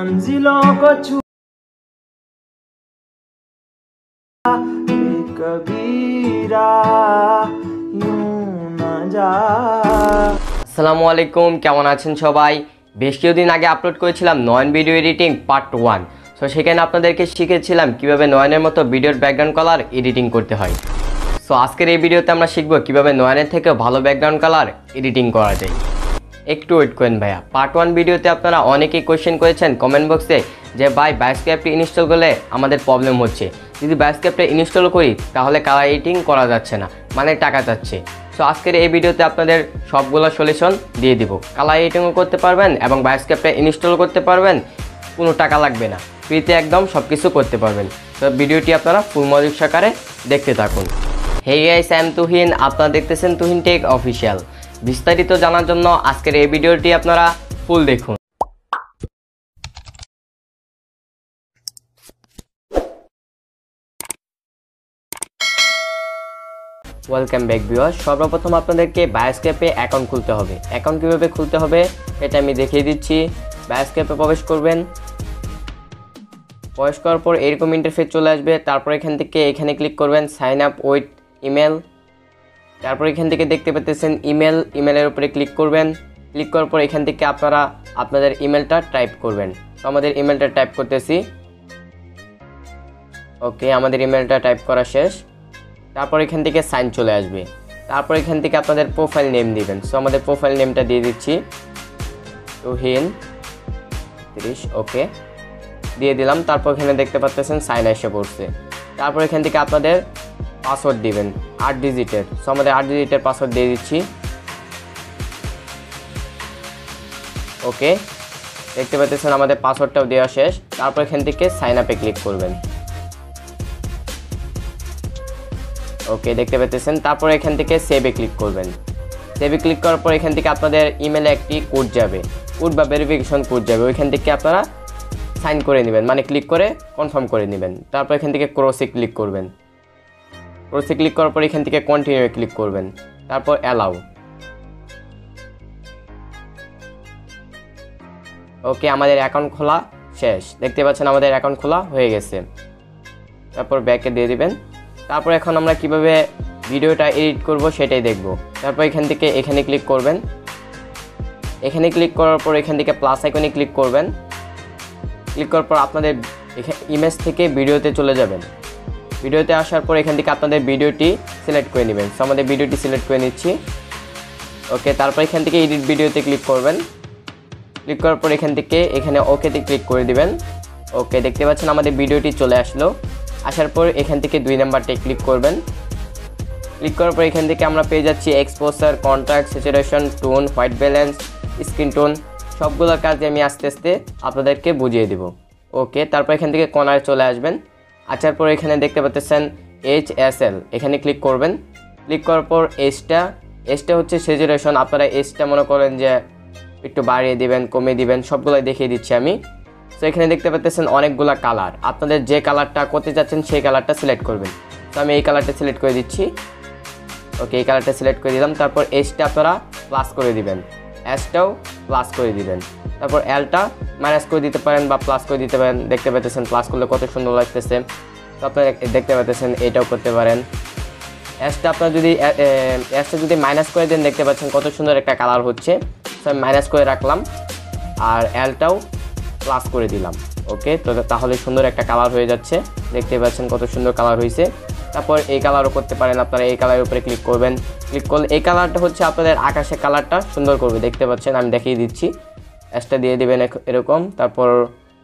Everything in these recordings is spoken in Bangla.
मंजिलों को छू कबीरा यूं न जा। আসসালামু আলাইকুম, কেমন আছেন সবাই? বেশ কিছুদিন আগে আপলোড করেছিলাম নয়ন ভিডিও এডিটিং পার্ট 1। সো সেখানে আপনাদেরকে শিখেছিলাম কিভাবে নয়নের মতো ভিডিওর ব্যাকগ্রাউন্ড কালার এডিটিং করতে হয়। সো আজকের এই ভিডিওতে আমরা শিখব কিভাবে নয়নের থেকেও ভালো ব্যাকগ্রাউন্ড কালার এডিটিং করা যায়। একটু ওয়েট করেন ভাইয়া। পার্ট 1 ভিডিওতে আপনারা অনেকেই কোয়েশ্চেন করেছেন কমেন্ট বক্সে যে ভাই বায়োস্ক্যাপটি ইনস্টল করলে আমাদের প্রবলেম হচ্ছে, যদি বায়োস্ক্যাপটা ইনস্টল করি তাহলে কালার এডিটিং করা যাচ্ছে না, মানে টাকা যাচ্ছে। সো আজকের এই ভিডিওতে আপনাদের সবগুলো সলিউশন দিয়ে দিব। কালার এডিটিংও করতে পারবেন এবং বায়োস্ক্যাপটা ইনস্টল করতে পারবেন, কোনো টাকা লাগবে না, ফ্রিতে একদম সব কিছু করতে পারবেন। তো ভিডিওটি আপনারা ফুল মনোযোগ সহকারে দেখতে থাকুন। Hey guys, I am Tuhin, আপনারা দেখতেছেন তুহিন টেক অফিসিয়াল। বিস্তারিত জানার জন্য আজকের এই ভিডিওটি আপনারা ফুল দেখুন। Welcome back viewers. সর্বপ্রথম আপনাদেরকে বায়োস্ক্যাপে অ্যাকাউন্ট খুলতে হবে। অ্যাকাউন্ট কীভাবে খুলতে হবে এটা আমি দেখিয়ে দিচ্ছি। বায়োস্ক্যাপে প্রবেশ করবেন। প্রবেশ করার পর এরকম ইন্টারফেস চলে আসবে। তারপর এখান থেকে এখানে ক্লিক করবেন সাইন আপ উইথ ইমেল। তারপর এখান থেকে দেখতে পাচ্ছেন ইমেলের উপরে ক্লিক করবেন। ক্লিক করার পর এখান থেকে আপনারা আপনাদের ইমেলটা টাইপ করবেন। তো আমাদের ইমেলটা টাইপ করতেছি। ওকে, আমাদের ইমেলটা টাইপ করা শেষ। তারপর এখান থেকে সাইন চলে আসবে। তারপর এখান থেকে আপনাদের প্রোফাইল নেম দিবেন। সো আমাদের প্রোফাইল নেমটা দিয়ে দিচ্ছি তুহিন 30। ওকে, দিয়ে দিলাম। তারপর এখানে দেখতে পাচ্ছেন সাইন এসে পড়ছে। তারপর এখান থেকে আপনাদের পাসওয়ার্ড দিবেন 8 ডিজিটের। সো আমাদের 8 ডিজিটের পাসওয়ার্ড দিয়ে দিচ্ছি। ওকে, দেখতে পাচ্ছেন আমাদের পাসওয়ার্ডটাও দেওয়া শেষ। তারপর এখান থেকে সাইন আপে ক্লিক করবেন। ওকে, দেখতে পাচ্ছেন। তারপর এখান থেকে সেভে ক্লিক করবেন। সেভে ক্লিক করার পর এখান থেকে আপনাদের ইমেলে একটি কোড যাবে, কোড বা ভেরিফিকেশন কোড যাবে। ওইখান থেকে আপনারা সাইন করে নেবেন, মানে ক্লিক করে কনফার্ম করে নেবেন। তারপর এখান থেকে ক্রসে ক্লিক করবেন। ক্রসে ক্লিক করার পর এখান থেকে কন্টিনিউ ক্লিক করবেন। তারপর অ্যালাউ। ওকে, আমাদের অ্যাকাউন্ট খোলা শেষ। দেখতে পাচ্ছেন আমাদের অ্যাকাউন্ট খোলা হয়ে গেছে। তারপর ব্যাকে দিয়ে দিবেন। তারপর এখন আমরা কিভাবে ভিডিওটা এডিট করব সেটাই দেখব। তারপর এখান থেকে এখানে ক্লিক করবেন। এখানে ক্লিক করার পর এখান থেকে প্লাস আইকনে ক্লিক করবেন। ক্লিক করার পর আপনাদের ইমেজ থেকে ভিডিওতে চলে যাবেন। ভিডিওতে আসার পর এখান থেকে আপনাদের ভিডিওটি সিলেক্ট করে নেবেন। সো আমাদের ভিডিওটি সিলেক্ট করে নিচ্ছি। ওকে, তারপর এখান থেকে এডিট ভিডিওতে ক্লিক করবেন। ক্লিক করার পর এখান থেকে এখানে ওকেতে ক্লিক করে দিবেন। ওকে, দেখতে পাচ্ছেন আমাদের ভিডিওটি চলে আসলো। আসার পর এখান থেকে 2 নাম্বারটায় ক্লিক করবেন। ক্লিক করার পর এখান থেকে আমরা পেয়ে যাচ্ছি exposure, contrast, saturation, tone, white balance, screen tone. সবগুলোর কাজে আমি আস্তে আস্তে আপনাদেরকে বুঝিয়ে দেব। ওকে, তারপর এখান থেকে কর্নারে চলে আসবেন। আসার পর এখানে দেখতে পাচ্ছেন HSL, এখানে ক্লিক করবেন। ক্লিক করার পর এজটা হচ্ছে স্যাচুরেশন। আপনারা এজটা মনে করেন যে একটু বাড়িয়ে দিবেন, কমিয়ে দিবেন, সবগুলোই দেখিয়ে দিচ্ছি আমি। তো এখানে দেখতে পাচ্ছেন অনেকগুলা কালার। আপনাদের যে কালারটা করতে চাচ্ছেন সেই কালারটা সিলেক্ট করবেন। তো আমি এই কালারটা সিলেক্ট করে দিচ্ছি। ওকে, এই কালারটা সিলেক্ট করে দিলাম। তারপর এসটা আপনারা প্লাস করে দিবেন, এসটাও প্লাস করে দিবেন। তারপর এলটা মাইনাস করে দিতে পারেন বা প্লাস করে দিতে পারেন। দেখতে পাচ্ছেন প্লাস করলে কত সুন্দর লাগতেছে। তো আপনারা দেখতে পাচ্ছেন এটাও করতে পারেন। এসটা আপনারা যদি মাইনাস করে দেন দেখতে পাচ্ছেন কত সুন্দর একটা কালার হচ্ছে। তো আমি মাইনাস করে রাখলাম আর এলটাও প্লাস করে দিলাম। ওকে, তো তাহলে সুন্দর একটা কালার হয়ে যাচ্ছে। দেখতে পাচ্ছেন কত সুন্দর কালার হয়েছে। তারপর এই কালারও করতে পারেন। আপনারা এই কালারের উপরে ক্লিক করবেন। ক্লিক করলে এই কালারটা হচ্ছে আপনাদের আকাশের কালারটা সুন্দর করবে। দেখতে পাচ্ছেন আমি দেখিয়ে দিচ্ছি। এসটা দিয়ে দিবেন এরকম। তারপর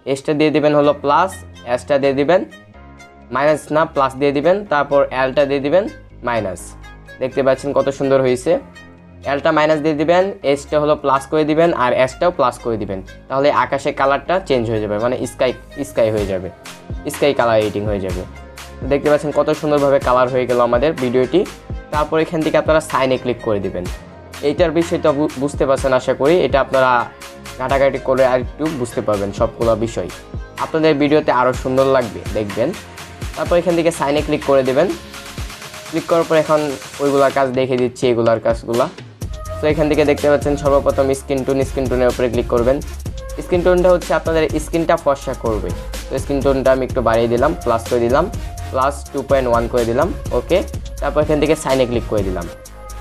এসটা দিয়ে দিবেন হলো প্লাস, এসটা দিয়ে দিবেন মাইনাস, না প্লাস দিয়ে দিবেন। তারপর এলটা দিয়ে দিবেন মাইনাস। দেখতে পাচ্ছেন কত সুন্দর হয়েছে। এলটা মাইনাস দিয়ে দিবেন, এসটা হলো প্লাস করে দিবেন আর এসটাও প্লাস করে দিবেন। তাহলে আকাশের কালারটা চেঞ্জ হয়ে যাবে, মানে স্কাই হয়ে যাবে, স্কাই কালার এডিটিং হয়ে যাবে। দেখতে পাচ্ছেন কত সুন্দরভাবে কালার হয়ে গেল আমাদের ভিডিওটি। তারপর এখান থেকে আপনারা সাইনে ক্লিক করে দিবেন। এইটার বিষয়টা বুঝতে পারছেন আশা করি। এটা আপনারা ঘাটাঘাটি করে আর একটু বুঝতে পারবেন সবগুলো বিষয়। আপনাদের ভিডিওতে আরও সুন্দর লাগবে দেখবেন। তারপর এখান থেকে সাইনে ক্লিক করে দেবেন। ক্লিক করার পর এখন ওইগুলার কাজ দেখিয়ে দিচ্ছি, এগুলার কাজগুলা। তো এখান থেকে দেখতে পাচ্ছেন সর্বপ্রথম স্ক্রিন টোনের উপরে ক্লিক করবেন। স্কিন টোনটা হচ্ছে আপনাদের স্কিনটা ফর্সা করবে। তো স্কিন টোনটা আমি একটু বাড়িয়ে দিলাম, প্লাস করে দিলাম, প্লাস 2.1 করে দিলাম। ওকে, তারপর এখান থেকে সাইনে ক্লিক করে দিলাম।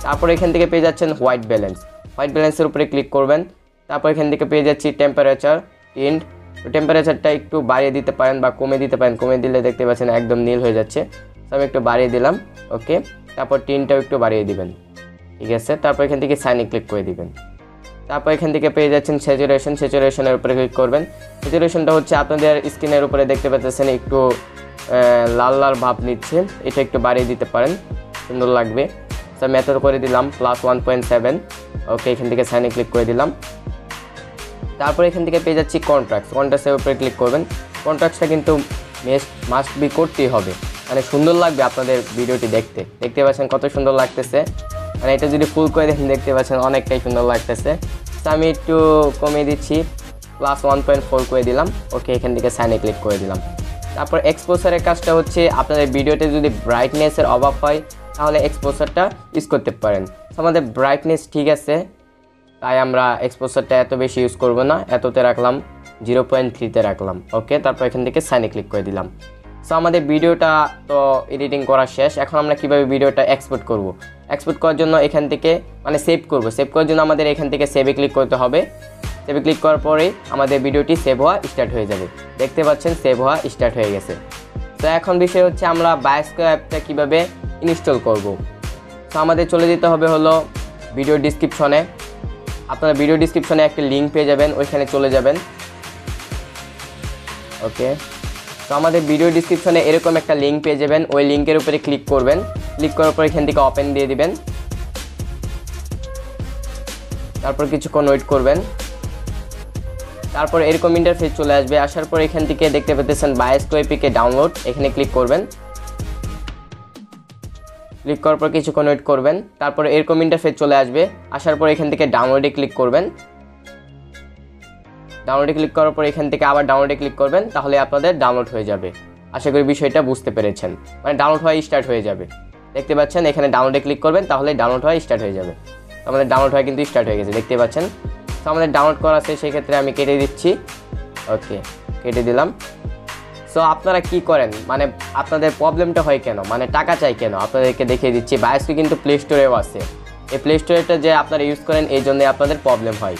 তারপর এখান থেকে পেয়ে যাচ্ছেন হোয়াইট ব্যালেন্স। হোয়াইট ব্যালেন্সের উপরে ক্লিক করবেন। তারপর এখান থেকে পেয়ে যাচ্ছি টেম্পারেচার টিন্ট। তো টেম্পারেচারটা একটু বাড়িয়ে দিতে পারেন বা কমে দিতে পারেন। কমে দিলে দেখতে পাচ্ছেন একদম নীল হয়ে যাচ্ছে। তো আমি একটু বাড়িয়ে দিলাম। ওকে, তারপর টিনটাও একটু বাড়িয়ে দিবেন। ঠিক আছে, তারপর এখান থেকে সাইনে ক্লিক করে দিবেন। তারপর এখান থেকে পেয়ে যাচ্ছেন স্যাচুরেশন। স্যাচুরেশনের উপরে ক্লিক করবেন। স্যাচুরেশনটা হচ্ছে আপনাদের স্কিনের উপরে দেখতে পাচ্ছেন একটু লাল লাল ভাব নিচ্ছে, এটা একটু বাড়িয়ে দিতে পারেন, সুন্দর লাগবে। তো আমি এত করে দিলাম, প্লাস 1.7। ওকে, এখান থেকে সাইনে ক্লিক করে দিলাম। তারপর এখান থেকে পেয়ে যাচ্ছি কন্ট্রাক্ট। কন্ট্রাক্টের উপরে ক্লিক করবেন। কন্ট্রাক্টটা কিন্তু মাস্ট বি করতেই হবে, মানে সুন্দর লাগবে আপনাদের ভিডিওটি দেখতে। দেখতে পাচ্ছেন কত সুন্দর লাগতেছে, মানে এটা যদি ফুল করে দেখেন দেখতে পাচ্ছেন অনেকটাই সুন্দর লাগতেছে। তো আমি একটু কমিয়ে দিচ্ছি, প্লাস 1.4 করে দিলাম। ওকে, এখান থেকে সাইনে ক্লিক করে দিলাম। তারপর এক্সপোজারের কাজটা হচ্ছে আপনাদের ভিডিওতে যদি ব্রাইটনেসের অভাব হয় তাহলে এক্সপোজারটা ইউজ করতে পারেন। তো আমাদের ব্রাইটনেস ঠিক আছে, তাই আমরা এক্সপোজারটা এত বেশি ইউজ করব না, এততে রাখলাম, 0.3-তে রাখলাম। ওকে, তারপর এখান থেকে সাইনে ক্লিক করে দিলাম। সো আমাদের ভিডিওটা তো এডিটিং করা শেষ। এখন আমরা কিভাবে ভিডিওটা এক্সপোর্ট করব? এক্সপোর্ট করার জন্য এখান থেকে মানে সেভ করব। সেভ করার জন্য আমাদের এখান থেকে সেভে ক্লিক করতে হবে। সেভে ক্লিক করার পরেই আমাদের ভিডিওটি সেভ হওয়া স্টার্ট হয়ে যাবে। দেখতে পাচ্ছেন সেভ হওয়া স্টার্ট হয়ে গেছে। তো এখন বিষয় হচ্ছে আমরা বায়োস্কোপ অ্যাপটা কীভাবে ইনস্টল করব। তো আমাদের চলে যেতে হবে হলো ভিডিও ডিসক্রিপশনে। আপনারা ভিডিও ডিসক্রিপশনে একটা লিঙ্ক পেয়ে যাবেন, ওইখানে চলে যাবেন। ওকে, তো আমাদের ভিডিও ডিসক্রিপশনে এরকম একটা লিঙ্ক পেয়ে যাবেন, ওই লিঙ্কের উপরে ক্লিক করবেন। ক্লিক করার পর এখান থেকে ওপেন দিয়ে দিবেন। তারপর কিছুক্ষণ ওয়েট করবেন। তারপর এরকম ইন্টারফেস চলে আসবে। আসার পর এখান থেকে দেখতে পেতেছেন বায়োস্কোপ এপিকে ডাউনলোড, এখানে ক্লিক করবেন। ক্লিক করার পর কিছুক্ষণ ওয়েট করবেন। তারপর এরকম ইন্টারফেস চলে আসবে। আসার পর এখান থেকে ডাউনলোডে ক্লিক করবেন। ডাউনলোডে ক্লিক করার পর এখান থেকে আবার ডাউনলোডে ক্লিক করবেন, তাহলে আপনাদের ডাউনলোড হয়ে যাবে। আশা করি বিষয়টা বুঝতে পেরেছেন, মানে ডাউনলোড হওয়া স্টার্ট হয়ে যাবে। দেখতে পাচ্ছেন এখানে ডাউনলোডে ক্লিক করবেন, তাহলে ডাউনলোড হওয়া স্টার্ট হয়ে যাবে। আমাদের ডাউনলোড হওয়া কিন্তু স্টার্ট হয়ে গেছে, দেখতে পাচ্ছেন। তো আমাদের ডাউনলোড করা আছে, সেক্ষেত্রে আমি কেটে দিচ্ছি। ওকে, কেটে দিলাম। সো আপনারা কি করেন, মানে আপনাদের প্রবলেমটা হয় কেন, মানে টাকা চাই কেন, আপনাদেরকে দেখিয়ে দিচ্ছি। বায়োস্কোপ কিন্তু প্লে স্টোরেও আছে। এই প্লে স্টোরেটা যে আপনারা ইউজ করেন এই জন্য আপনাদের প্রবলেম হয়।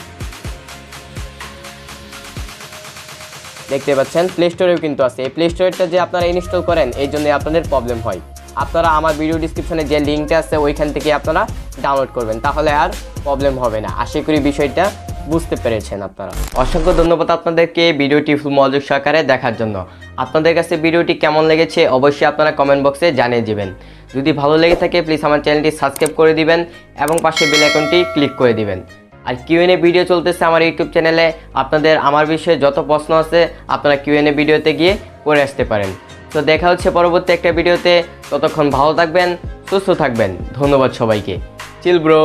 দেখতে পাচ্ছেন প্লে স্টোরেও কিন্তু আছে। এই প্লে স্টোরটা যে আপনারা ইনস্টল করেন এই জন্য আপনাদের প্রবলেম হয়। আপনারা আমার ভিডিও ডিসক্রিপশনে যে লিঙ্কটা আছে ওইখান থেকে আপনারা ডাউনলোড করবেন, তাহলে আর প্রবলেম হবে না। আশা করি বিষয়টা বুঝতে পেরেছেন আপনারা। অসংখ্য ধন্যবাদ আপনাদেরকে ভিডিওটি ফুল মনোযোগ সহকারে দেখার জন্য। আপনাদের কাছে ভিডিওটি কেমন লেগেছে অবশ্যই আপনারা কমেন্ট বক্সে জানিয়ে দিবেন। যদি ভালো লেগে থাকে প্লিজ আমার চ্যানেলটি সাবস্ক্রাইব করে দিবেন এবং পাশে বেল আইকনটি ক্লিক করে দিবেন। আর কিউএনএ ভিডিও চলতেছে আমার ইউটিউব চ্যানেলে, আপনাদের আমার বিষয়ে যত প্রশ্ন আছে আপনারা কিউএনএ ভিডিওতে গিয়ে করে আসতে পারেন। তো দেখা হচ্ছে পরবর্তী একটা ভিডিওতে, ততক্ষণ ভালো থাকবেন, সুস্থ থাকবেন। ধন্যবাদ সবাইকে। Chill bro.